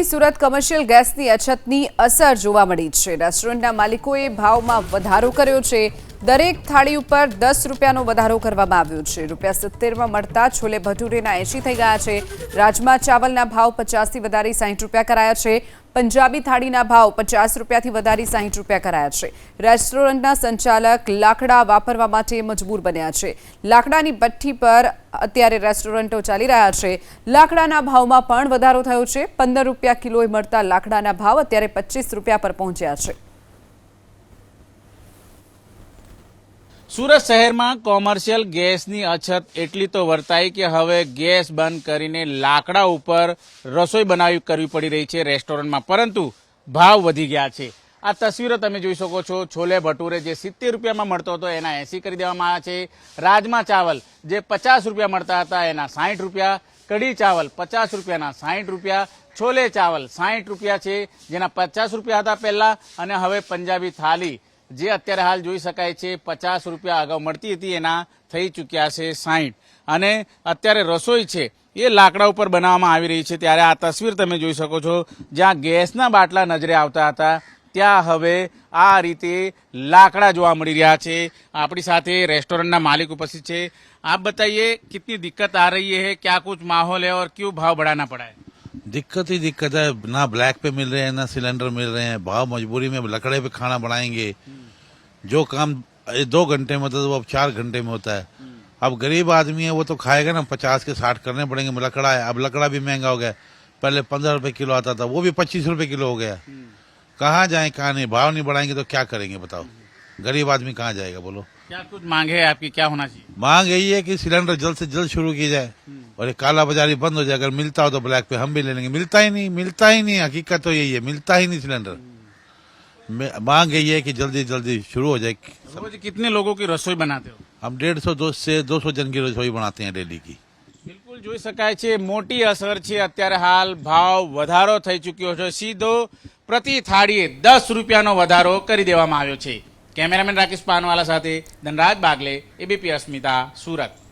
રાજધાની સુરત કમર્શિયલ ગેસની અછતની અસર જોવા મળી છે। રેસ્ટોરન્ટના માલિકોએ ભાવમાં વધારો કર્યો છે। દરેક થાળી ઉપર 10 રૂપિયાનો વધારો કરવામાં આવ્યો છે। ₹70 મળતા છોલે ભટુરેના 80 થઈ ગયા છે। રાજમા ચાવલના ભાવ 50 થી વધારી 60 રૂપિયા કરાયા છે। પંજાબી થાળીના ભાવ 50 રૂપિયાથી વધારી 60 રૂપિયા કરાયા છે। રેસ્ટોરન્ટના સંચાલક લાકડા વાપરવા માટે મજબૂર બન્યા છે। લાકડાની ભઠ્ઠી પર અત્યારે રેસ્ટોરન્ટો ચાલી રહ્યા છે। લાકડાના ભાવમાં પણ વધારો થયો છે। 15 રૂપિયા કિલોએ મળતા લાકડાના ભાવ અત્યારે 25 રૂપિયા પર પહોંચ્યા છે। સુરત શહેરમાં કોમર્શિયલ ગેસની અછત એટલી તો વર્તાઈ કે હવે ગેસ બંધ કરીને લાકડા ઉપર રસોઈ કરવી પડી રહી છે રેસ્ટોરન્ટમાં, પરંતુ ભાવ વધી ગયા છે। આ તસવીરો તમે જોઈ શકો છો। છોલે ભટુરે જે 70 રૂપિયામાં મળતો હતો એના 80 કરી દેવામાં આવ્યા છે। રાજમા ચાવલ જે 50 રૂપિયા મળતા હતા એના 60 રૂપિયા, કઢી ચાવલ 50 રૂપિયાના 60 રૂપિયા, છોલે ચાવલ 60 રૂપિયા છે જેના 50 રૂપિયા હતા પહેલા, અને હવે પંજાબી થાળી જે અત્યારે હાલ જોઈ શકાય છે 50 રૂપિયા અગાઉ મળતી હતી એના થઈ ચૂક્યા છે 60, અને અત્યારે રસોઈ છે એ લાકડા ઉપર બનાવવામાં આવી રહી છે। ત્યારે આ તસવીર તમે જોઈ શકો છો, જ્યાં ગેસના બાટલા નજરે આવતા હતા ત્યાં હવે આ રીતે લાકડા જોવા મળી રહ્યા છે। આપણી સાથે રેસ્ટોરન્ટના માલિક ઉપસ્થિત છે। આપ बताइए कितनी दिक्कत आ रही है, क्या कुछ माहौल है और क्यों भाव बढ़ाना पड़ा है? दिक्कत ही दिक्कत है, ना ब्लैक पे मिल रहे हैं ना सिलेंडर मिल रहे हैं। भाव मजबूरी में लकड़े पे खाना बनाएंगे, जो काम 2 घंटे में होता है वो अब 4 घंटे में होता है। अब गरीब आदमी है वो तो खाएगा ना, 50 के 60 करने पड़ेंगे। लकड़ा है, अब लकड़ा भी महंगा हो गया। पहले 15 रुपए किलो आता था, वो भी 25 रुपए किलो हो गया। कहाँ जाए कहाँ नहीं, भाव नहीं बढ़ाएंगे तो क्या करेंगे बताओ? गरीब आदमी कहाँ जाएगा बोलो? क्या कुछ मांग है आपकी, क्या होना चाहिए? मांग यही है कि सिलेंडर जल्द से जल्द शुरू की जाए और ये काला बाजारी बंद हो जाए। अगर मिलता हो तो ब्लैक पे हम भी ले लेंगे। मिलता ही नहीं, हकीकत तो यही है, मिलता ही नहीं सिलेंडर। मांग यही है कि जल्दी जल्दी शुरू हो जाए। रोज कितने लोगों की रसोई बनाते हो? हम 150 से 200 जन की रसोई बनाते हैं डेली की। બિલકુલ જોઈ શકાય છે મોટી અસર છે। અત્યારે હાલ ભાવ વધારો થઈ ચૂક્યો છે। સીધો પ્રતિ થાળીએ 10 રૂપિયાનો વધારો કરી દેવામાં આવ્યો છે। કેમેરામેન રાકેશ પાનવાલા સાથે ધનરાજ બાગલે, એબીપી અસ્મિતા, સુરત।